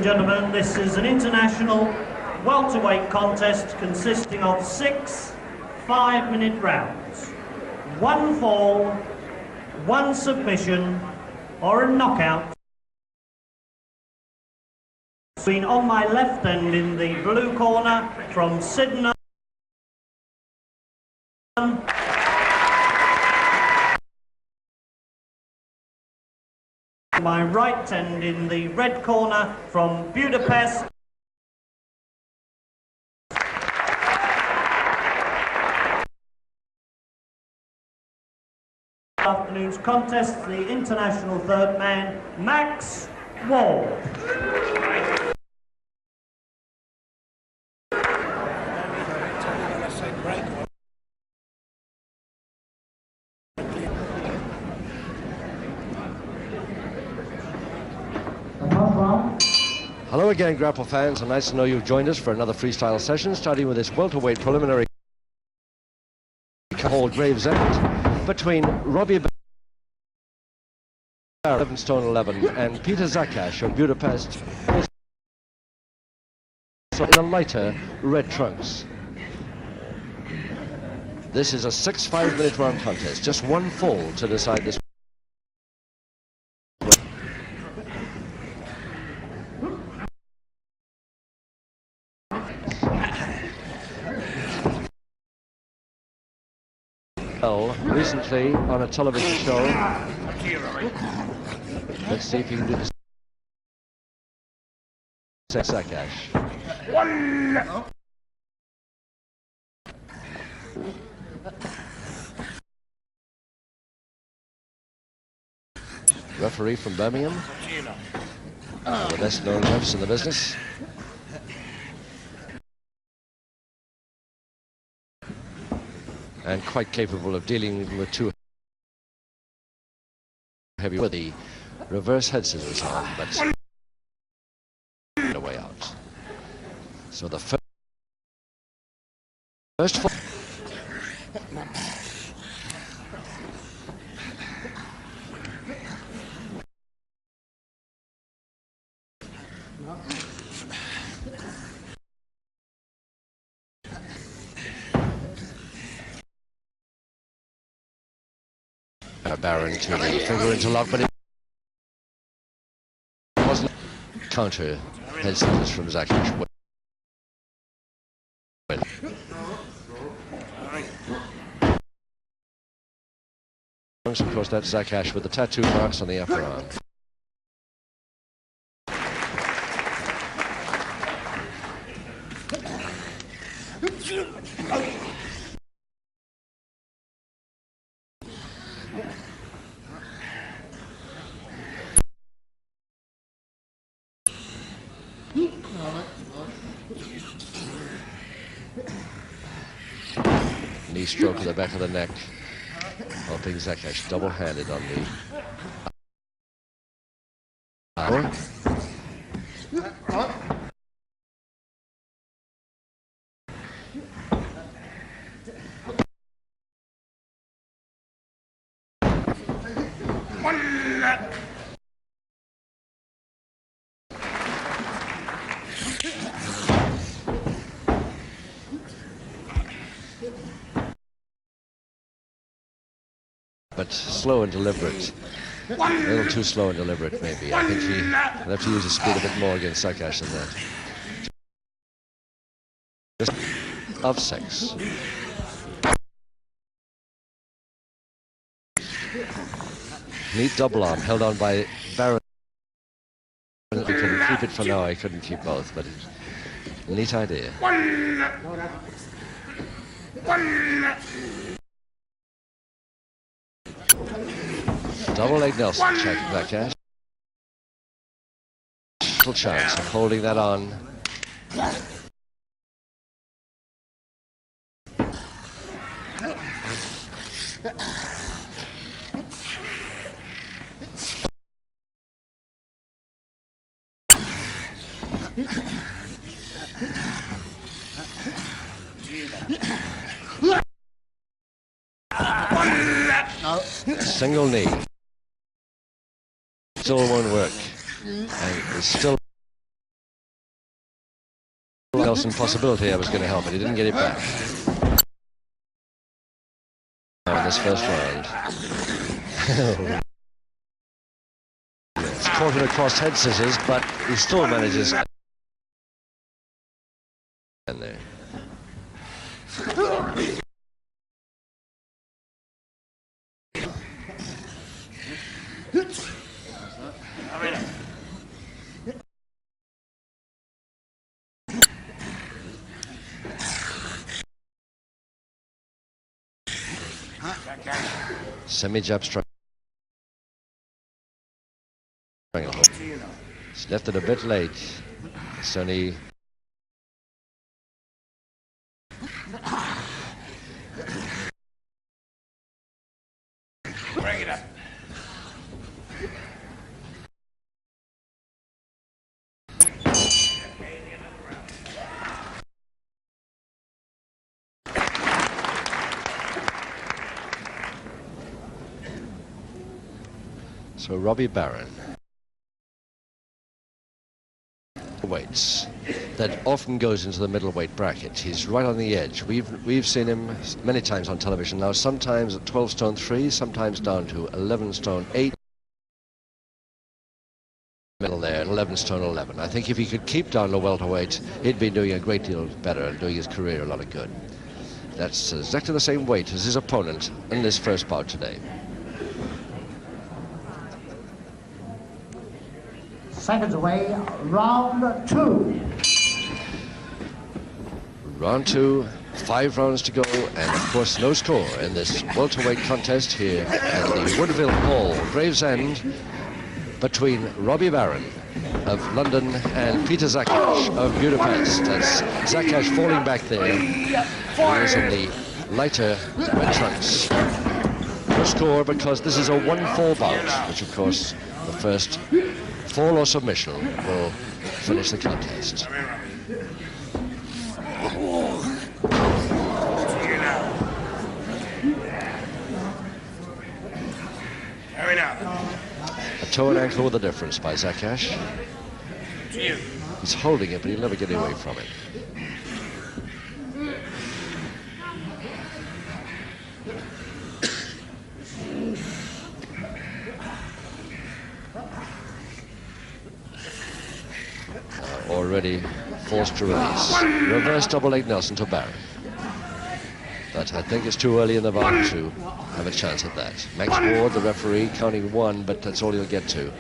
and gentlemen, this is an international welterweight contest consisting of 6 5-minute rounds. 1 fall, 1 submission, or a knockout. Been on my left end in the blue corner from Sydney. My right end in the red corner from Budapest. Afternoon's contest, the international third man, Max Wall. Hello again, grapple fans, and nice to know you've joined us for another freestyle session, starting with this welterweight preliminary called Gravesend between Robbie 11 stone 11 and Peter Tszackaz of Budapest in the lighter red trunks. This is a 6 5-minute round contest, just 1 fall to decide this. Recently on a television show. Let's see if you can do this. Tszackaz. Referee from Birmingham. The best known refs in the business. And quite capable of dealing with 2 heavy with the reverse head scissors on, but a way out. So the first fall. Baron to the finger interlock, but it wasn't. Counter head scissors from Tszackaz. Of course, that's Tszackaz with the tattoo marks on the upper arm. Knee stroke to the back of the neck, helping Tszackaz double-handed on the but slow and deliberate. A little too slow and deliberate, maybe. I think he'll have to use his speed a bit more against Tszackaz than that. Of 6. Neat double arm held on by Baron. He can keep it for now. I couldn't keep both, but neat idea. Double leg Nelson check Tszackaz. Little chance of holding that on. Single knee. Still won't work. And it's still Nelson possibility I was going to help, but he didn't get it back. In this first round. It's caught in a cross-head scissors, but he still manages. And there. Semi-jab stranglehold. He's left it a bit late. It's only... Bring it up. So Robbie Barron. Weights. That often goes into the middleweight bracket. He's right on the edge. We've seen him many times on television now, sometimes at 12 stone 3, sometimes down to 11 stone 8. Middle there, 11 stone 11. I think if he could keep down the welterweight, he'd be doing a great deal better and doing his career a lot of good. That's exactly the same weight as his opponent in this first bout today. Seconds away, round 2. Round 2, 5 rounds to go, and of course no score in this welterweight contest here at the Woodville Hall, Gravesend, between Robbie Barron of London and Peter Tszackaz of Budapest. That's Tszackaz falling back there. He is in the lighter red trunks. No score because this is a 1-4 bout, which of course the first fall or submission will finish the contest. A toe and ankle with a difference by Tszackaz. He's holding it, but he'll never get away from it. Already forced to release. Reverse double leg Nelson to Barron. But I think it's too early in the bout to have a chance at that. Max Ward, the referee, counting 1, but that's all he'll get to.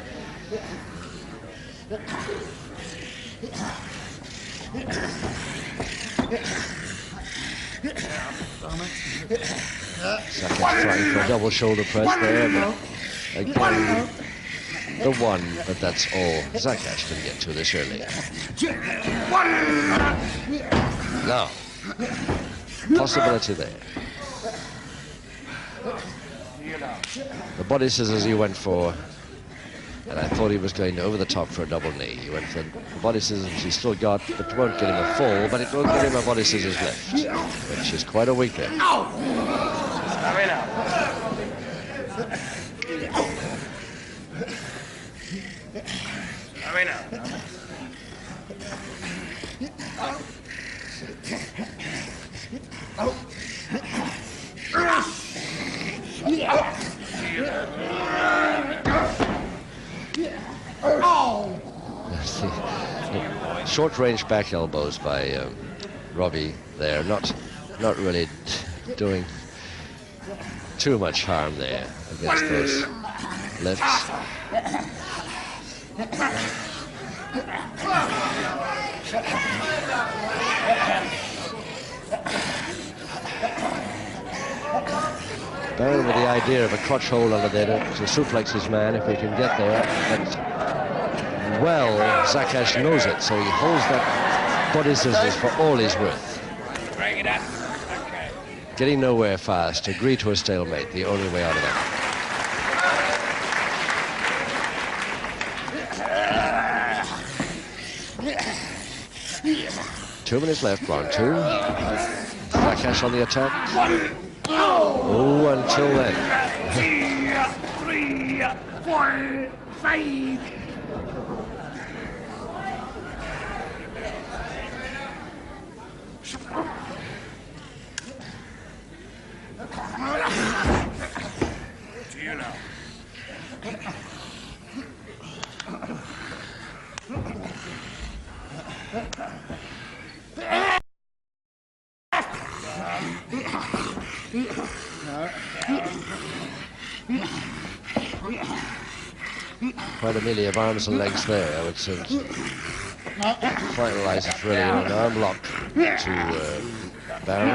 Tszackaz trying for a double shoulder press there, but again, the 1, but that's all Tszackaz can get to this early. Now, possibility there. The body scissors he went for, and I thought he was going over the top for a double knee. He went for the body scissors he still got, but won't get him a fall, but it won't get him a body scissors lift, which is quite a weak lift. Short range back elbows by Robbie there, not really doing too much harm there against those lifts. Barron with the idea of a crotch hold under there to suplex his man if he can get there. But well, Tszackaz knows it, so he holds that body scissors for all he's worth. Bring it up. Okay. Getting nowhere fast, agree to a stalemate, the only way out of that. 2 minutes left, round 2. Tszackaz on the attack. Oh, until then. 2, 3, 4, 5. To you now. Quite a melee of arms and legs there, I would say. Finalises really in an arm lock to Barron.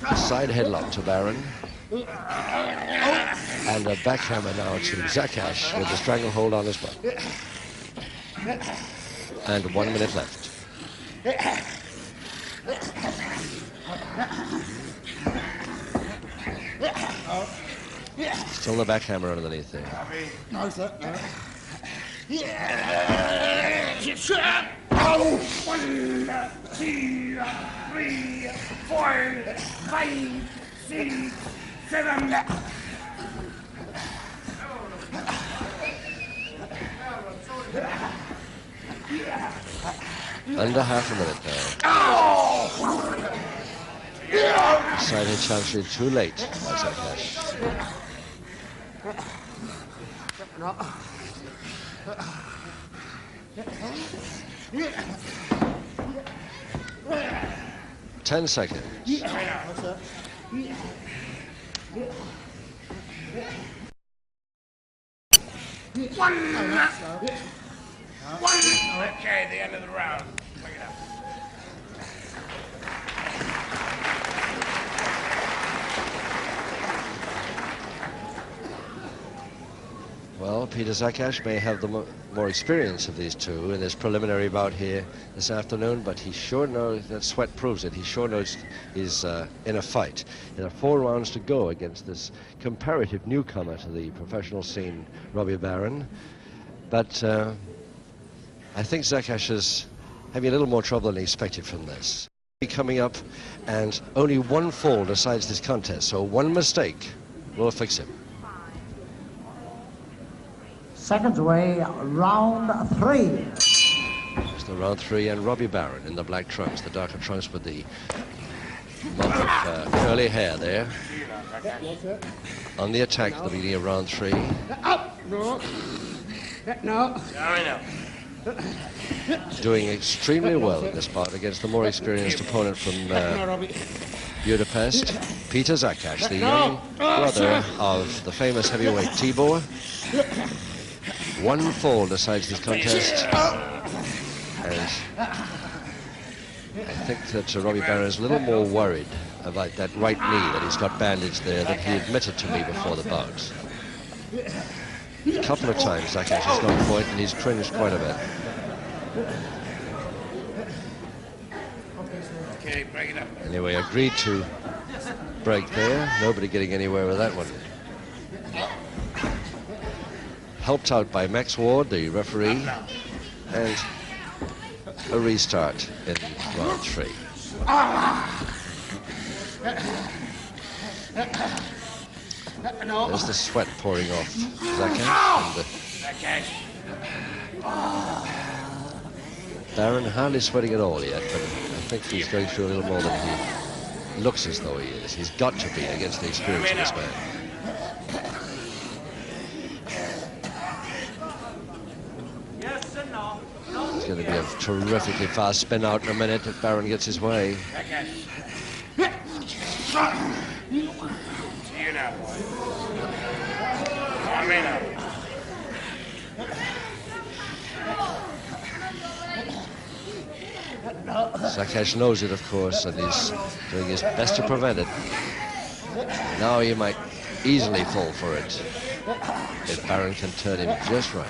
A side headlock to Barron. And a backhammer now to Tszackaz with a stranglehold on his butt. And 1 minute left. Still the backhammer underneath there. No, sir. No. Oh, 1, 2, 3, 4, 5, 6, 7. Under half a minute now. Decided chancery too late by Tszackaz. 10 seconds. One. Okay, the end of the round. Bring it up. Well, Peter Tszackaz may have the more experience of these two in this preliminary bout here this afternoon, but he sure knows, that sweat proves it, he sure knows he's in a fight. There are 4 rounds to go against this comparative newcomer to the professional scene, Robbie Barron. But I think Tszackaz is having a little more trouble than expected from this. Coming up, and only 1 fall decides this contest, so 1 mistake will fix him. Seconds away, round 3. It's the round 3, and Robbie Barron in the black trunks, the darker trunks with the mop of curly hair there. On the attack at the beginning of round 3. No. Doing extremely well in this part against the more experienced opponent from Budapest, Peter Tszackaz, the young brother of the famous heavyweight Tibor. 1 fall decides this contest. And I think that Robbie Barron is a little more worried about that right knee that he's got bandaged there than he admitted to me before the bout. A couple of times Tszackaz has gone for it and he's cringed quite a bit. Okay, break it up. Anyway, agreed to break there. Nobody getting anywhere with that one. Helped out by Max Ward, the referee, and a restart in round 3. There's the sweat pouring off Tszackaz. Barron hardly sweating at all yet, but I think he's going through a little more than he looks as though he is. He's got to be against the experience of this man. It's going to be a terrifically fast spin out in a minute if Barron gets his way. To you now, boy. Come in now. Tszackaz knows it, of course, and he's doing his best to prevent it. Now he might easily fall for it if Barron can turn him just right.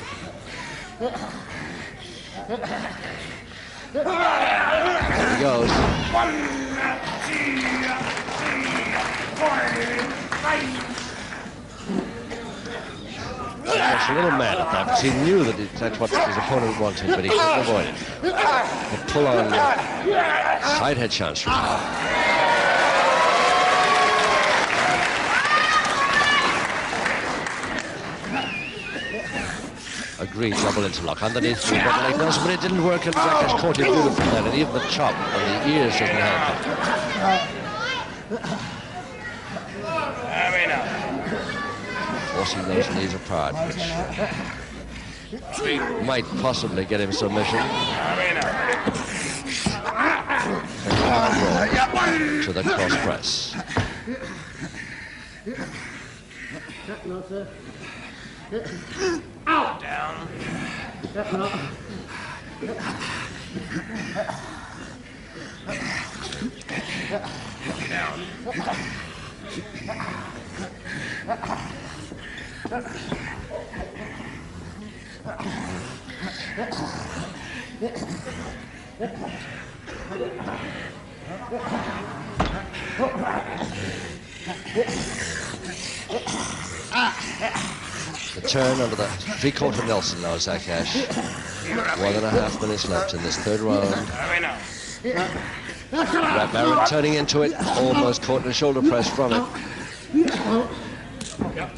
There he goes. 1, 2, 3, 4, 5. He's a little mad at that because he knew that that's what his opponent wanted, but he couldn't avoid it. The pull on side head chance from him. A degree double interlock underneath the double leg Nelson, but it didn't work, and Tszackaz caught him beautifully then, and even the chop on the ears doesn't help him. Forcing those knees apart, which might possibly get him submission. To the cross press. Out. Down. The turn under the three-quarter Nelson now, Tszackaz. 1.5 minutes left in this third round. Barron turning into it, almost caught in a shoulder press from it.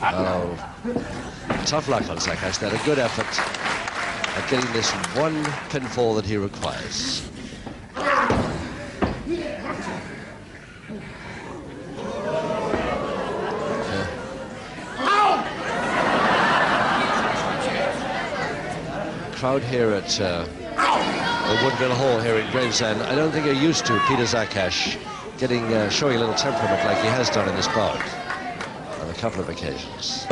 Oh, tough luck on Tszackaz there. A good effort at getting this one pinfall that he requires. Crowd here at the Woodville Hall here in Gravesend, I don't think are used to Peter Tszackaz showing a little temperament like he has done in this bout on a couple of occasions.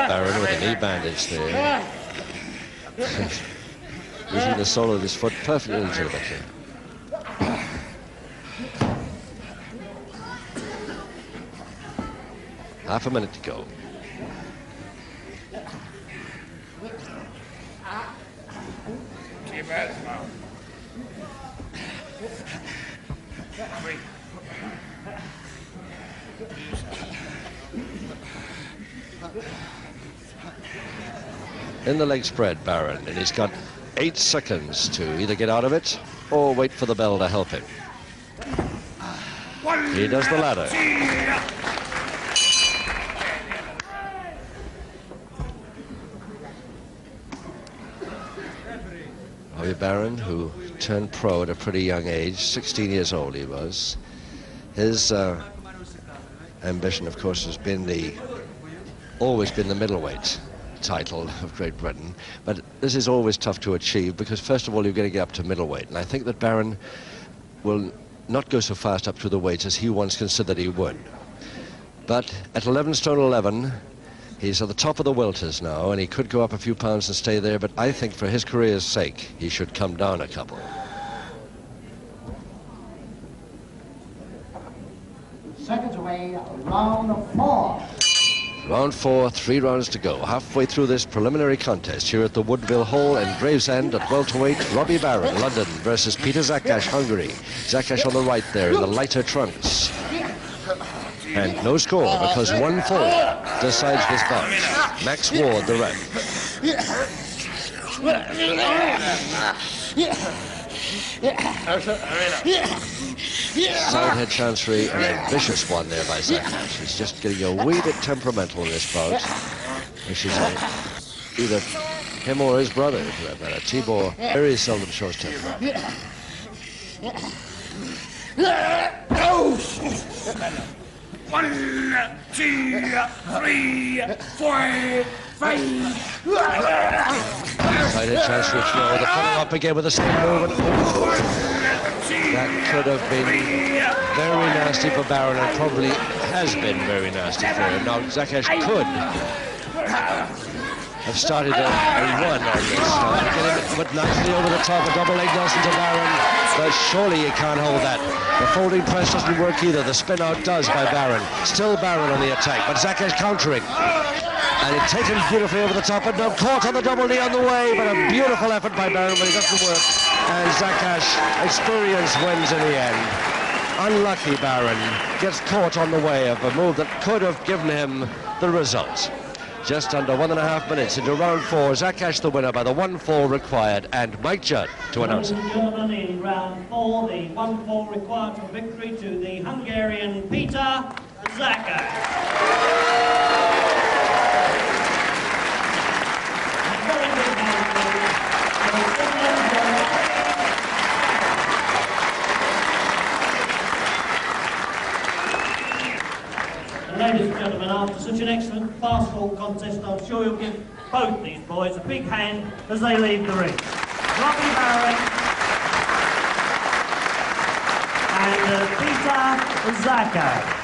Barron with a knee bandage there. Using the sole of his foot perfectly legitimately. Half a minute to go. Keep it. In the leg spread, Barron, and he's got 8 seconds to either get out of it or wait for the bell to help him. He does the latter. Robbie Barron, who turned pro at a pretty young age, 16 years old he was. His ambition, of course, has been always been the middleweight title of Great Britain, but this is always tough to achieve because, first of all, you're going to get up to middleweight, and I think that Barron will not go so fast up to the weights as he once considered he would. But at 11 stone 11, he's at the top of the welters now, and he could go up a few pounds and stay there, but I think for his career's sake, he should come down a couple. Seconds away, round 4. Round 4, 3 rounds to go. Halfway through this preliminary contest here at the Woodville Hall in Gravesend at welterweight. Robbie Barron, London, versus Peter Tszackaz, Hungary. Tszackaz on the right there in the lighter trunks. And no score because 1 fall decides this bout. Max Ward, the ref. Side head chancery and a vicious one there by Tszackaz. He's just getting a wee bit temperamental in this bout, which is either him or his brother, for that matter. Tibor very seldom shows temper. 1, 2, 3, 4, 5. Side head chancery throw. The follow up again with the same move. That could have been very nasty for Barron, and probably has been very nasty for him. Now, Tszackaz could have started a run on this. Get him but nicely over the top, a double leg Nelson to Barron, but surely you can't hold that. The folding press doesn't work either. The spin out does by Barron. Still Barron on the attack, but Tszackaz countering. And it taken beautifully over the top, and now caught on the double knee on the way, but a beautiful effort by Barron, but it doesn't work. And Tszackaz, experience wins in the end. Unlucky Barron gets caught on the way of a move that could have given him the result. Just under 1.5 minutes into round 4. Tszackaz the winner by the 1-4 required, and Mike Judd to announce it. Ladies and gentlemen, in round 4, the 1-4 required for victory to the Hungarian Peter Tszackaz. Very good hand for ladies and gentlemen, after such an excellent fastball contest, I'm sure you'll give both these boys a big hand as they leave the ring. Robbie and Peter Tszackaz.